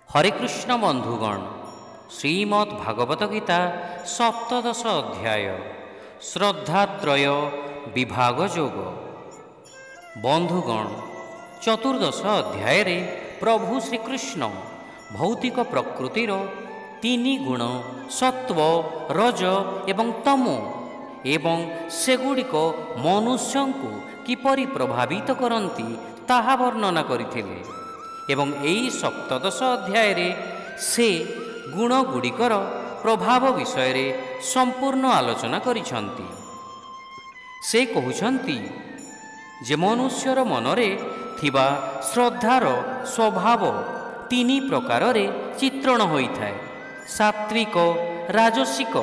हरे कृष्ण बंधुगण, श्रीमद् भागवत गीता सप्तदश अध्याय श्रद्धात्रय विभाग योग। बंधुगण, चतुर्दश अध्याय रे प्रभु श्रीकृष्ण भौतिक प्रकृतिर तीन गुण सत्व रज एवं तमो एवं सेगुड़िक मनुष्य को किपरि प्रभावित करती ताहा वर्णना करथिले एवं एई सप्तदश अध्याय रे से गुण गुड़िकर प्रभाव विषय रे संपूर्ण आलोचना करिसंती। से कहउछंती जे मनुष्यर मनरे थिबा श्रद्धार स्वभाव तीन प्रकार रे चित्रण होइथाय, सात्विक, राजसिक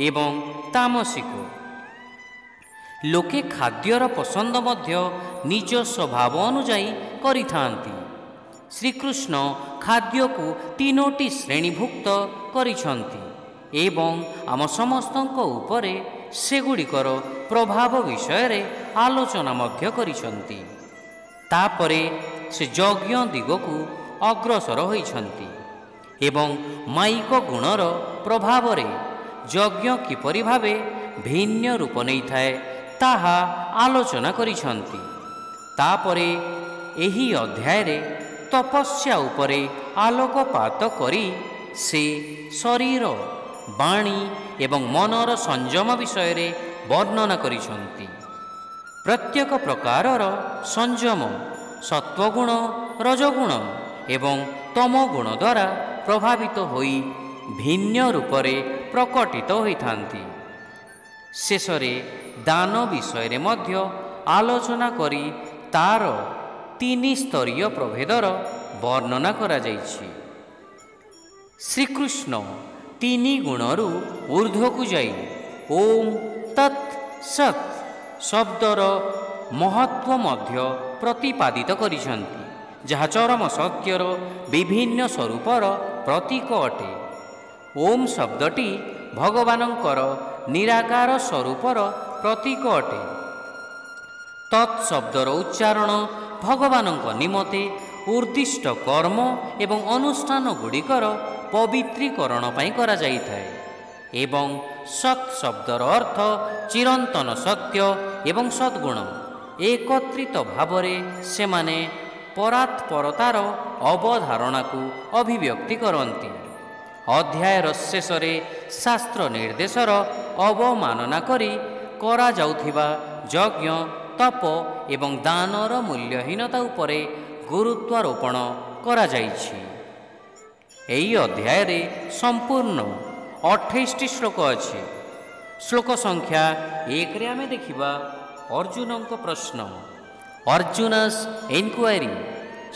एवं तामसिक। लोके खाद्यर पसंद मध्य निज स्वभाव अनुजाई करिथांती। श्रीकृष्ण खाद्य को तीनोटी श्रेणीभुक्त करिछंती एवं आम समस्तंक उपरे सेगुड़िकर प्रभाव विषय रे आलोचना मध्य करिछंती। तापरे से यज्ञ दिगकु अग्रसर होइछंती एवं माइक गुणर प्रभाव रे यज्ञ किपरि भावे भिन्न रूप नहीं थाए ताहा आलोचना करिछंती। तापरे एही अध्याय रे तपस्या उपरे आलोकपात करी से शरीर वाणी एवं मनर संयम विषय रे वर्णना करिछंती। प्रत्येक प्रकारर संयम सत्वगुण, रजगुण एवं तमोगुण द्वारा प्रभावित होई भिन्न रूपरे प्रकटित होइथांती। शेषरे दान विषय रे मध्य आलोचना करी तार तीन स्तरीय प्रभेदर वर्णना करा जाइछि। श्रीकृष्ण तीन गुणरु ऊर्ध्वकु जाई ओम तत् सत् शब्दर महत्व मध्य प्रतिपादित करिसंती, जहा चरम सत्यर विभिन्न स्वरूपर प्रतीक अटे। ओम शब्दटी भगवानंकर निराकार स्वरूपर प्रतीक अटे। तत् शब्दर उच्चारण भगवानंक निमते उर्दिष्ट कर्म एवं अनुष्ठान गुड़िकर पवित्रीकरण पई करा जाइथाय एवं सत् शब्दर अर्थ चिरंतन सत्य एवं सद्गुण एकत्रित भावरे सेमाने परात्परतार अवधारणा को अभिव्यक्ति करती। अध्यायर शेषरे शास्त्र निर्देशर अवमानना करी करा जाउथिबा यज्ञ तप एवं दानर मूल्यहीनता उपरे गुरुत्वारोपण करा जाइछि। एई अध्याय रे संपूर्ण 28 श्लोक अछि। श्लोक संख्या 1 रे आमे देखिबा अर्जुनंक प्रश्न, अर्जुनस इनक्वायरी।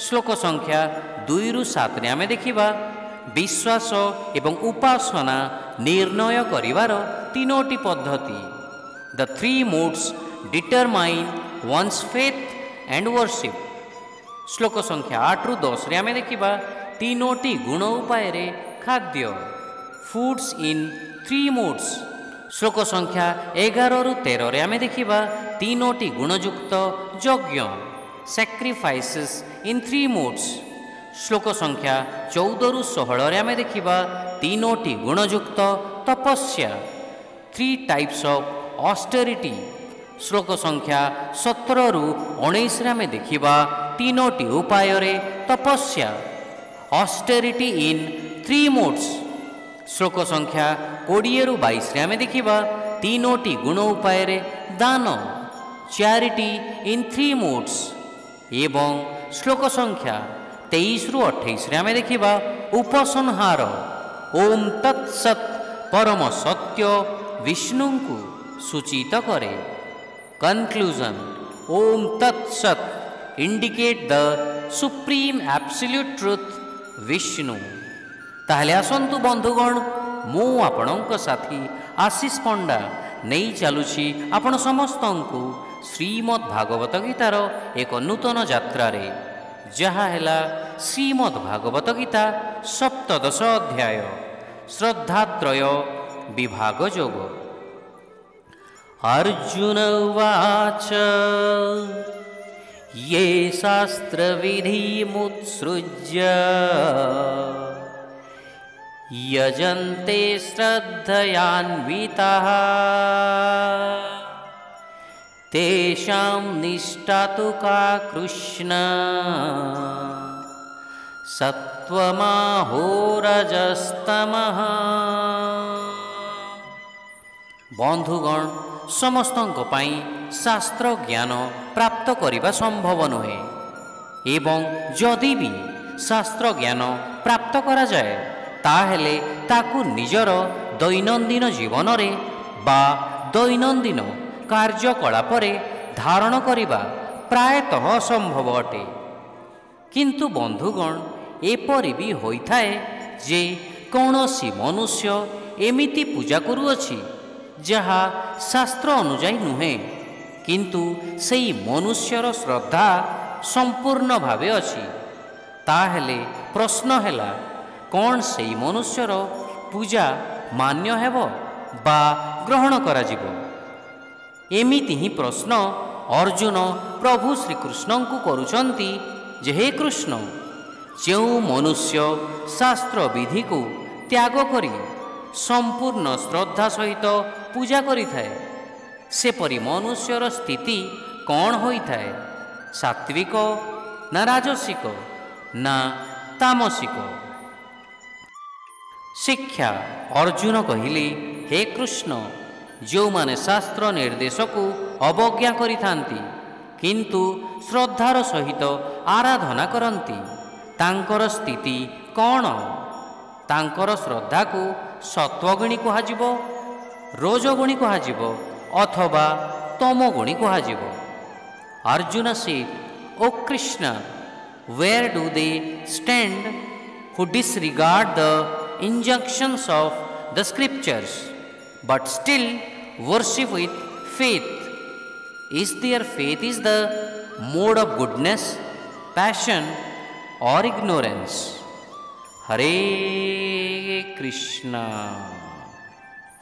श्लोक संख्या 2 रु 7 रे आमे देखिबा विश्वास एवं उपासना निर्णय करिवार तीनोटी पद्धति, the three modes determine one's faith and worship. श्लोक संख्या 8 रु 10 रे आमे देखिबा तीनोटी गुण उपाय रे खाद्य, फूड्स इन थ्री मोड्स। श्लोक संख्या 11 रु 13 रे आमे देखिबा तीनोटी गुणयुक्त यज्ञ, सैक्रिफाइसेस इन थ्री मोड्स। श्लोक संख्या 14 रु 16 रे आमे देखिबा तीनोटी गुणयुक्त तपस्या, थ्री टाइप्स ऑफ ऑस्टेरिटी। श्लोक संख्या 17 रु 19 रे आमे देखिबा तीनोटी उपाय रे तपस्या, ऑस्टेरिटी इन थ्री मोड्स। श्लोक संख्या 20 रु 22 रे आमे देखिबा तीनोटी गुण उपाय रे दान, चैरिटी इन थ्री मोड्स। एवं श्लोक संख्या 23 रु 28 रे आमे देखिबा उपसंहार, ओम तत्सत् परम सत्य विष्णु को सूचित करे। कंक्लूजन, ओम तत्सत् indicate the supreme absolute truth Vishnu. ताहले आसंतु बंधुगण, मु आपणक साथी आशीष पंडा नहीं चलुछि आपण समस्तंकु श्रीमद् भागवत गीतार एक नूतन यात्रा रे, जहा हेला श्रीमद् भागवत गीता सप्तदश अध्याय श्रद्धात्रय विभाग योग। अर्जुन उवाच ये शास्त्रविधिमुत्सृज्य यजन्ते श्रद्धयान्विताः तेषां निष्ठा तु का कृष्ण सत्त्वमाहोरजस्तमः। बंधुगण समस्तों पाई शास्त्र ज्ञान प्राप्त करने संभव नुहे एवं जदि भी शास्त्र ज्ञान प्राप्त करा जाए ताहेले ताकू निजर दैनंदिन जीवन रे बा दैनंदिन कार्यकलापरे धारण करिबा प्रायतः असंभव अटे। किंतु बंधुगण एपरि भी होइथाए जे कौनसी मनुष्य एमिति पूजा करुअछि जहा शास्त्र अनुजाई नुहे किंतु सेई मनुष्यर श्रद्धा संपूर्ण भावे अछि। ताहेले प्रश्न हैला कौन सेई मनुष्यर पूजा मान्य हेब बा ग्रहण करा जिवो। एमिति ही प्रश्न अर्जुन प्रभु श्रीकृष्ण को करुचंती जे हे कृष्ण जो मनुष्य शास्त्र विधि को त्याग करी संपूर्ण श्रद्धा सहित पूजा करि थाए सेपरि मनुष्यर स्थिति कौन होई थाए सात्विक ना राजसिक ना तामसिक। शिक्षा अर्जुन कहिली हे कृष्ण जो माने शास्त्र निर्देश को अवज्ञा करि थांती किंतु श्रद्धार सहित आराधना करती तांकर स्थिति कौन तांकर श्रद्धा को सत्वगुणी कहुजिबो रजोगुणी कहुजिबो अथवा तमोगुणी कहुजिबो। Arjun said O Krishna where do they stand who disregard the injunctions of the scriptures but still worship with faith? Is their faith is the mode of goodness, passion or ignorance? Hare Krishna.